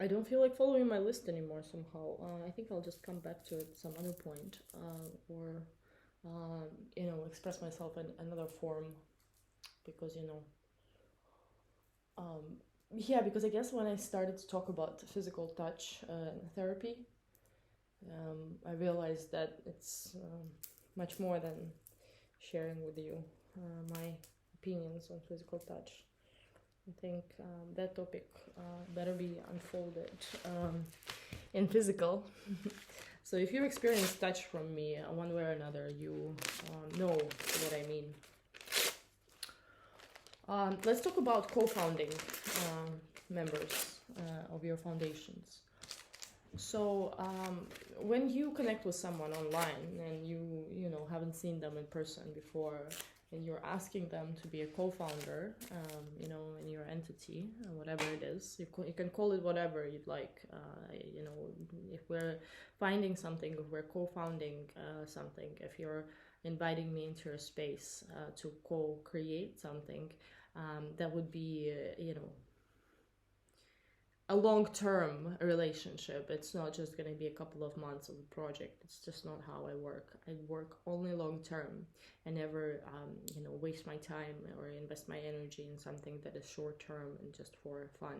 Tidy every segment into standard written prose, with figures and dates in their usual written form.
I don't feel like following my list anymore somehow. I think I'll just come back to it some other point, or express myself in another form, because yeah, because I guess when I started to talk about physical touch therapy, I realized that it's much more than sharing with you my opinions on physical touch. I think that topic better be unfolded in physical. So if you experience touch from me one way or another, you know what I mean. Let's talk about co-founding members of your foundations. So when you connect with someone online and you haven't seen them in person before, and you're asking them to be a co-founder, in your entity, whatever it is, you can call it whatever you'd like. If we're finding something, if we're co-founding something, if you're inviting me into your space to co-create something, that would be, a long-term relationship. It's not just going to be a couple of months of a project. It's just not how I work. I work only long-term. I never waste my time or invest my energy in something that is short-term and just for fun.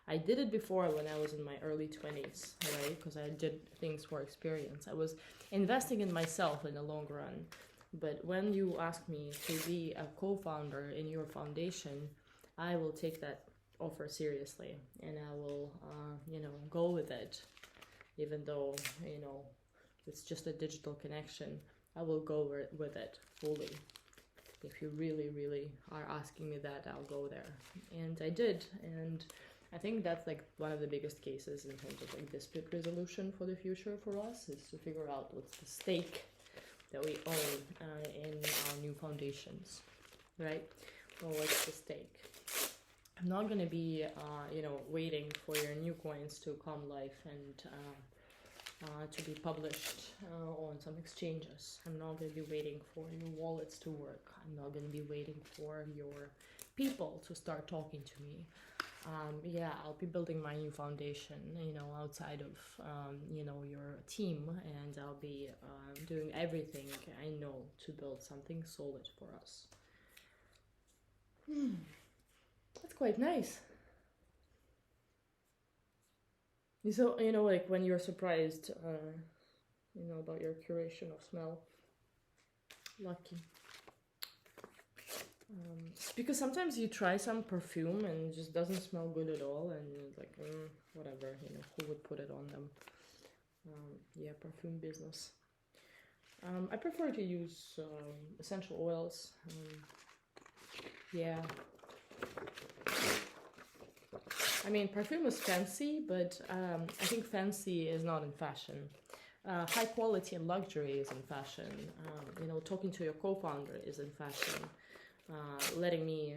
I did it before when I was in my early 20s, right? Because I did things for experience. I was investing in myself in the long run. But when you ask me to be a co-founder in your foundation, I will take that offer seriously, and I will go with it, even though it's just a digital connection. I will go with it fully. If you really are asking me that, I'll go there. And I did, and I think that's like one of the biggest cases in terms of like dispute resolution for the future for us, is to figure out what's the stake that we own in our new foundations, right? Well, what's the stake? I'm not going to be, waiting for your new coins to come live and to be published on some exchanges. I'm not going to be waiting for your wallets to work. I'm not going to be waiting for your people to start talking to me. I'll be building my new foundation, outside of, your team, and I'll be doing everything I know to build something solid for us. That's quite nice. So, like when you're surprised, about your curation of smell. Lucky. Because sometimes you try some perfume and it just doesn't smell good at all, and it's like, whatever, who would put it on them? Perfume business. I prefer to use essential oils. I mean, perfume is fancy, but I think fancy is not in fashion. High quality and luxury is in fashion. Talking to your co-founder is in fashion. Letting me,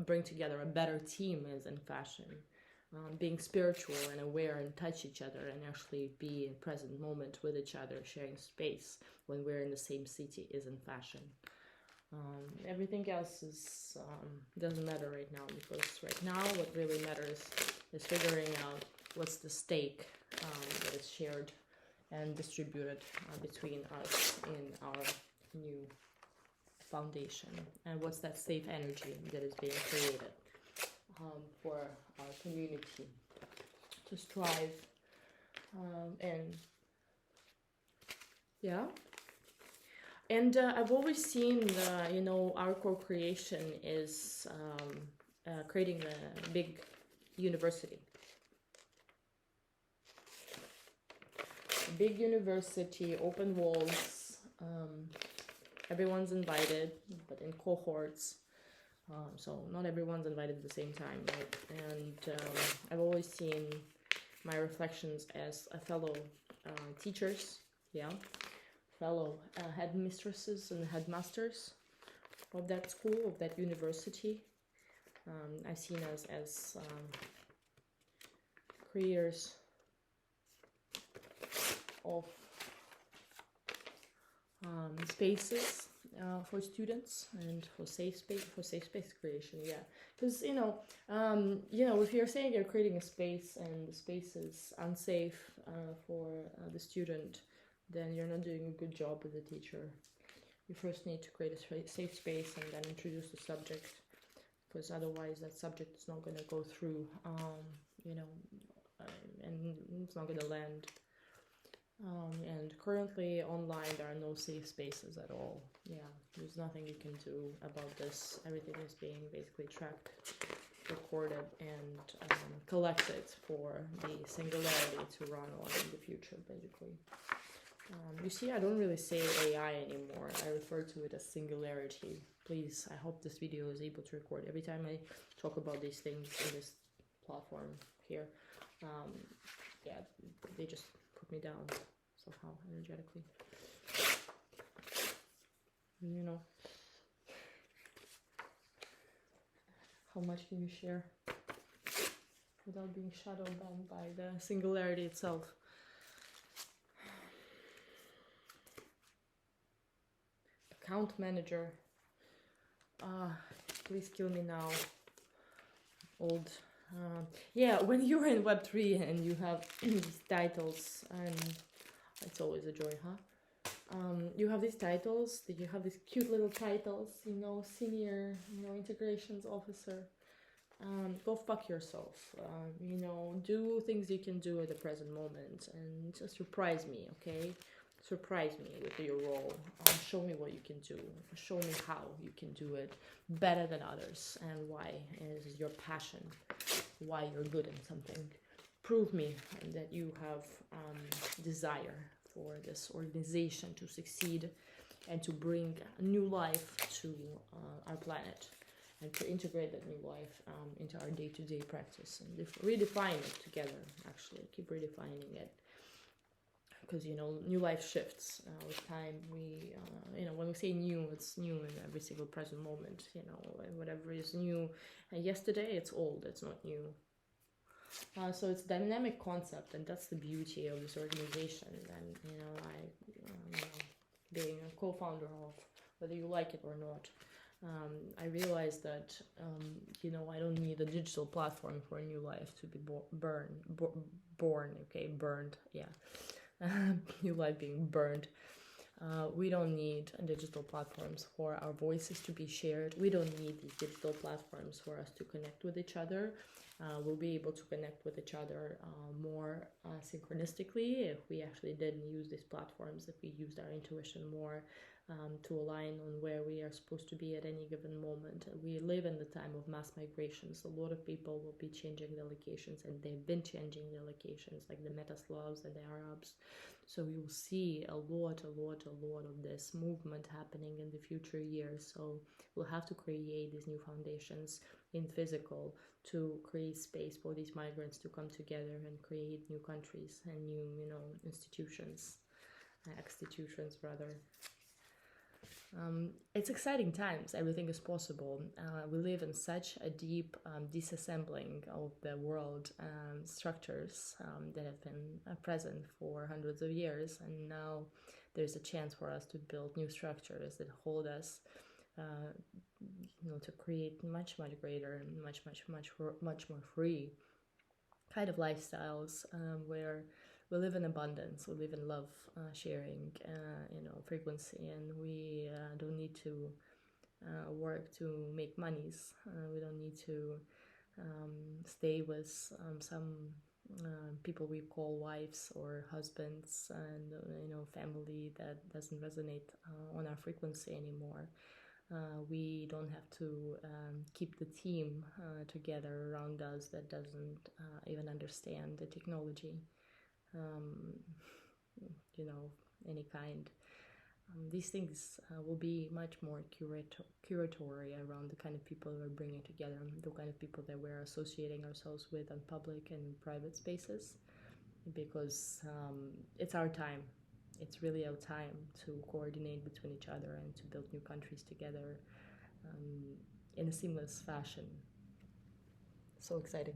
bring together a better team is in fashion. Being spiritual and aware and touch each other and actually be in present moment with each other, sharing space when we're in the same city is in fashion. Everything else doesn't matter right now, because right now what really matters is figuring out what's the stake that is shared and distributed between us in our new foundation, and what's that safe energy that is being created for our community to strive And I've always seen, our co-creation is creating a big university. Big university, open walls, everyone's invited, but in cohorts. So not everyone's invited at the same time, right? And I've always seen my reflections as a fellow teachers, fellow headmistresses and headmasters of that school, of that university. I've seen us as creators of spaces for students and for safe space creation. Yeah, because if you're saying you're creating a space and the space is unsafe for the student, then you're not doing a good job as a teacher. You first need to create a safe space and then introduce the subject, because otherwise that subject is not going to go through, and it's not going to land. And currently online there are no safe spaces at all. Yeah, there's nothing you can do about this. Everything is being basically tracked, recorded, and collected for the singularity to run on in the future, basically. You see, I don't really say AI anymore. I refer to it as singularity. Please, I hope this video is able to record. Every time I talk about these things in this platform here, they just put me down somehow energetically. How much can you share without being shadow banned by the singularity itself? Account manager. Please kill me now. Old. When you're in Web3 and you have these titles, and it's always a joy, huh? You have these titles, you have these cute little titles, senior, integrations officer. Go fuck yourself. Do things you can do at the present moment and just surprise me, okay? Surprise me with your role. Show me what you can do. Show me how you can do it better than others and why. Is your passion, why you're good at something. Prove me that you have desire for this organization to succeed and to bring new life to our planet and to integrate that new life into our day-to-day practice and redefine it together. Actually, keep redefining it. Because new life shifts with time. We when we say new, it's new in every single present moment. Whatever is new yesterday, it's old, it's not new. So it's a dynamic concept, and that's the beauty of this organization. And I being a co-founder of, whether you like it or not, I realized that I don't need a digital platform for a new life to be born. Okay, burned. Yeah. New life being burned. We don't need digital platforms for our voices to be shared. We don't need these digital platforms for us to connect with each other. We'll be able to connect with each other more synchronistically if we actually didn't use these platforms, if we used our intuition more to align on where we are supposed to be at any given moment. We live in the time of mass migrations. A lot of people will be changing their locations, and they've been changing their locations, like the Metaslavs and the Arabs. So we will see a lot of this movement happening in the future years. So we'll have to create these new foundations in physical to create space for these migrants to come together and create new countries and new, institutions rather. It's exciting times. Everything is possible. We live in such a deep disassembling of the world structures that have been present for hundreds of years, and now there's a chance for us to build new structures that hold us to create much greater and much more free kind of lifestyles where we live in abundance, we live in love, sharing, frequency, and we don't need to work to make monies. We don't need to stay with some people we call wives or husbands, and family that doesn't resonate on our frequency anymore. We don't have to keep the team together around us that doesn't even understand the technology. Any kind. These things will be much more curatory around the kind of people we're bringing together, the kind of people that we're associating ourselves with in public and private spaces, because it's our time. It's really our time to coordinate between each other and to build new countries together in a seamless fashion. So exciting.